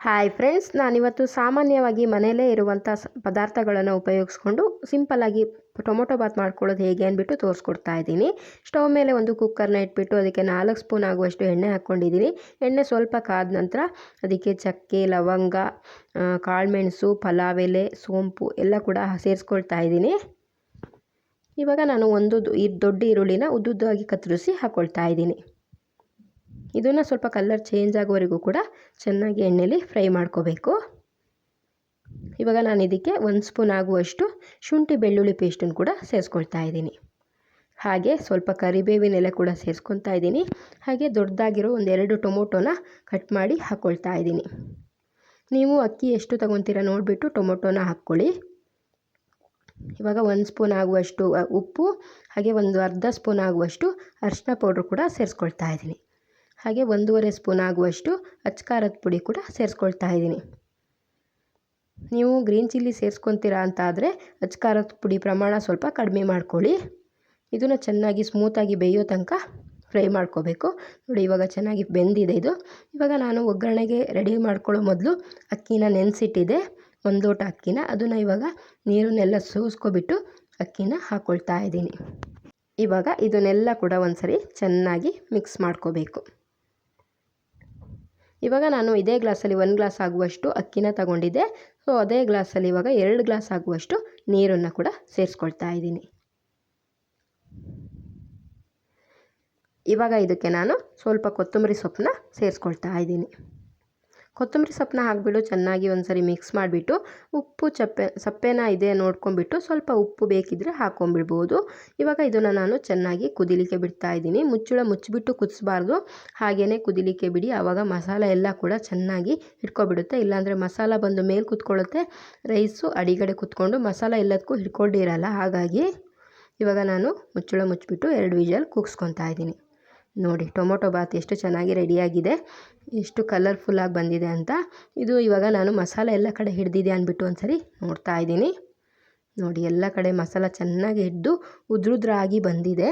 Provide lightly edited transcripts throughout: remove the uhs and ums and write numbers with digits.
Hi friends, ನಾನಿವತ್ತು ಸಾಮಾನ್ಯವಾಗಿ ಮನೆಯಲ್ಲೇ ಇರುವಂಥ ಪದಾರ್ಥಗಳನ್ನು ಉಪಯೋಗಿಸ್ಕೊಂಡು ಸಿಂಪಲ್ಲಾಗಿ ಟೊಮೊಟೊ ಬಾತ್ ಮಾಡ್ಕೊಳ್ಳೋದು ಹೇಗೆ ಅಂದ್ಬಿಟ್ಟು ತೋರಿಸ್ಕೊಡ್ತಾ ಇದ್ದೀನಿ. ಸ್ಟವ್ ಮೇಲೆ ಒಂದು ಕುಕ್ಕರ್ನ ಇಟ್ಬಿಟ್ಟು ಅದಕ್ಕೆ 4 ಸ್ಪೂನ್ ಆಗುವಷ್ಟು ಎಣ್ಣೆ ಹಾಕ್ಕೊಂಡಿದ್ದೀನಿ. ಎಣ್ಣೆ ಸ್ವಲ್ಪ ಕಾದ ನಂತರ ಅದಕ್ಕೆ ಚಕ್ಕೆ, ಲವಂಗ, ಕಾಳುಮೆಣಸು, ಪಲಾವ್ ಎಲೆ, ಸೋಂಪು ಎಲ್ಲ ಕೂಡ ಸೇರಿಸ್ಕೊಳ್ತಾ ಇದ್ದೀನಿ. ಇವಾಗ ನಾನು ಒಂದು ದೊಡ್ಡ ಈರುಳ್ಳಿನ ಉದ್ದುದ್ದಾಗಿ ಕತ್ತರಿಸಿ ಹಾಕ್ಕೊಳ್ತಾ ಇದ್ದೀನಿ. ಇದನ್ನು ಸ್ವಲ್ಪ ಕಲರ್ ಚೇಂಜ್ ಆಗೋವರೆಗೂ ಕೂಡ ಚೆನ್ನಾಗಿ ಎಣ್ಣೆಯಲ್ಲಿ ಫ್ರೈ ಮಾಡ್ಕೋಬೇಕು. ಇವಾಗ ನಾನು ಇದಕ್ಕೆ 1 ಸ್ಪೂನ್ ಆಗುವಷ್ಟು ಶುಂಠಿ ಬೆಳ್ಳುಳ್ಳಿ ಪೇಸ್ಟನ್ನು ಕೂಡ ಸೇರಿಸ್ಕೊಳ್ತಾ ಇದ್ದೀನಿ. ಹಾಗೆ ಸ್ವಲ್ಪ ಕರಿಬೇವಿನ ಎಲೆ ಕೂಡ ಸೇರಿಸ್ಕೊತಾ ಇದ್ದೀನಿ. ಹಾಗೆ ದೊಡ್ಡದಾಗಿರೋ 1-2 ಟೊಮೊಟೊನ ಕಟ್ ಮಾಡಿ ಹಾಕ್ಕೊಳ್ತಾ ಇದ್ದೀನಿ. ನೀವು ಅಕ್ಕಿ ಎಷ್ಟು ತೊಗೊತೀರ ನೋಡಿಬಿಟ್ಟು ಟೊಮೊಟೊನ ಹಾಕ್ಕೊಳ್ಳಿ. ಇವಾಗ 1 ಸ್ಪೂನ್ ಆಗುವಷ್ಟು ಉಪ್ಪು, ಹಾಗೆ ಒಂದು ಅರ್ಧ ಸ್ಪೂನ್ ಆಗುವಷ್ಟು ಅರಿಶಿನ ಪೌಡ್ರ್ ಕೂಡ ಸೇರಿಸ್ಕೊಳ್ತಾ ಇದ್ದೀನಿ. ಹಾಗೆ 1.5 ಸ್ಪೂನ್ ಆಗುವಷ್ಟು ಅಚ್ಚಕಾರದ ಪುಡಿ ಕೂಡ ಸೇರಿಸ್ಕೊಳ್ತಾ ಇದ್ದೀನಿ. ನೀವು ಗ್ರೀನ್ ಚಿಲ್ಲಿ ಸೇರಿಸ್ಕೊತೀರಾ ಅಂತ ಆದರೆ ಅಚ್ಚಕಾರದ ಪುಡಿ ಪ್ರಮಾಣ ಸ್ವಲ್ಪ ಕಡಿಮೆ ಮಾಡ್ಕೊಳ್ಳಿ. ಇದನ್ನು ಚೆನ್ನಾಗಿ ಸ್ಮೂತಾಗಿ ಬೇಯೋ ತನಕ ಫ್ರೈ ಮಾಡ್ಕೋಬೇಕು. ನೋಡಿ, ಇವಾಗ ಚೆನ್ನಾಗಿ ಬೆಂದಿದೆ ಇದು. ಇವಾಗ ನಾನು ಒಗ್ಗರಣೆಗೆ ರೆಡಿ ಮಾಡ್ಕೊಳ್ಳೋ ಮೊದಲು ಅಕ್ಕಿನ ನೆನೆಸಿಟ್ಟಿದ್ದೆ, 1 ಲೋಟ ಅಕ್ಕಿನ. ಅದನ್ನು ಇವಾಗ ನೀರನ್ನೆಲ್ಲ ಸೋಸ್ಕೊಬಿಟ್ಟು ಅಕ್ಕಿನ ಹಾಕ್ಕೊಳ್ತಾ ಇದ್ದೀನಿ. ಇವಾಗ ಇದನ್ನೆಲ್ಲ ಕೂಡ ಒಂದ್ಸರಿ ಚೆನ್ನಾಗಿ ಮಿಕ್ಸ್ ಮಾಡ್ಕೋಬೇಕು. ಇವಾಗ ನಾನು ಇದೇ ಗ್ಲಾಸಲ್ಲಿ 1 ಗ್ಲಾಸ್ ಆಗುವಷ್ಟು ಅಕ್ಕಿನ ತಗೊಂಡಿದ್ದೆ. ಸೊ ಅದೇ ಗ್ಲಾಸಲ್ಲಿ ಇವಾಗ 2 ಗ್ಲಾಸ್ ಆಗುವಷ್ಟು ನೀರನ್ನು ಕೂಡ ಸೇರಿಸ್ಕೊಳ್ತಾ ಇದ್ದೀನಿ. ಇವಾಗ ಇದಕ್ಕೆ ನಾನು ಸ್ವಲ್ಪ ಕೊತ್ತಂಬರಿ ಸೊಪ್ಪನ್ನ ಸೇರಿಸ್ಕೊಳ್ತಾ ಇದ್ದೀನಿ. ಕೊತ್ತಂಬರಿ ಸೊಪ್ಪನ್ನ ಹಾಕಿಬಿಟ್ಟು ಚೆನ್ನಾಗಿ ಒಂದ್ಸರಿ ಮಿಕ್ಸ್ ಮಾಡಿಬಿಟ್ಟು ಉಪ್ಪು ಸಪ್ಪೆನ ಇದೆ ನೋಡ್ಕೊಂಬಿಟ್ಟು ಸ್ವಲ್ಪ ಉಪ್ಪು ಬೇಕಿದ್ದರೆ ಹಾಕ್ಕೊಂಬಿಡ್ಬೋದು. ಇವಾಗ ಇದನ್ನು ನಾನು ಚೆನ್ನಾಗಿ ಕುದಿಲಿಕ್ಕೆ ಬಿಡ್ತಾ ಇದ್ದೀನಿ. ಮುಚ್ಚಿಬಿಟ್ಟು ಕುದಿಸ್ಬಾರ್ದು, ಹಾಗೆಯೇ ಕುದಿಲಿಕ್ಕೆ ಬಿಡಿ. ಆವಾಗ ಮಸಾಲೆ ಎಲ್ಲ ಕೂಡ ಚೆನ್ನಾಗಿ ಹಿಡ್ಕೊಬಿಡುತ್ತೆ. ಇಲ್ಲಾಂದರೆ ಮಸಾಲ ಬಂದು ಮೇಲೆ ಕುತ್ಕೊಳ್ಳುತ್ತೆ, ರೈಸು ಅಡಿಗಡೆ ಕುತ್ಕೊಂಡು ಮಸಾಲ ಎಲ್ಲದಕ್ಕೂ ಹಿಡ್ಕೊಂಡಿರಲ್ಲ. ಹಾಗಾಗಿ ಇವಾಗ ನಾನು ಮುಚ್ಚಿಬಿಟ್ಟು 2 ವಿಷಲ್ ಕೂಗಿಸ್ಕೊತಾ ಇದ್ದೀನಿ. ನೋಡಿ, ಟೊಮೊಟೊ ಬಾತ್ ಎಷ್ಟು ಚೆನ್ನಾಗಿ ರೆಡಿಯಾಗಿದೆ, ಎಷ್ಟು ಕಲರ್ಫುಲ್ಲಾಗಿ ಬಂದಿದೆ ಅಂತ. ಇದು ಇವಾಗ ನಾನು ಮಸಾಲೆ ಎಲ್ಲ ಕಡೆ ಹಿಡಿದಿದೆ ಅಂದ್ಬಿಟ್ಟು ಒಂದ್ಸರಿ ನೋಡ್ತಾ ಇದ್ದೀನಿ. ನೋಡಿ, ಎಲ್ಲ ಕಡೆ ಮಸಾಲ ಚೆನ್ನಾಗಿ ಹಿಡಿದು ಉದ್ರುದ್ರಾಗಿ ಬಂದಿದೆ.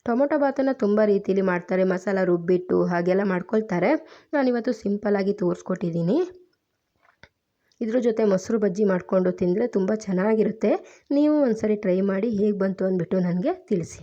ಟೊಮೊಟೊ ಬಾತನ್ನು ತುಂಬ ರೀತಿಯಲ್ಲಿ ಮಾಡ್ತಾರೆ, ಮಸಾಲ ರುಬ್ಬಿಟ್ಟು ಹಾಗೆಲ್ಲ ಮಾಡ್ಕೊಳ್ತಾರೆ. ನಾನಿವತ್ತು ಸಿಂಪಲ್ಲಾಗಿ ತೋರಿಸ್ಕೊಟ್ಟಿದ್ದೀನಿ. ಇದ್ರ ಜೊತೆ ಮೊಸರು ಬಜ್ಜಿ ಮಾಡಿಕೊಂಡು ತಿಂದರೆ ತುಂಬ ಚೆನ್ನಾಗಿರುತ್ತೆ. ನೀವು ಒಂದ್ಸರಿ ಟ್ರೈ ಮಾಡಿ ಹೇಗೆ ಬಂತು ಅಂದ್ಬಿಟ್ಟು ನನಗೆ ತಿಳಿಸಿ.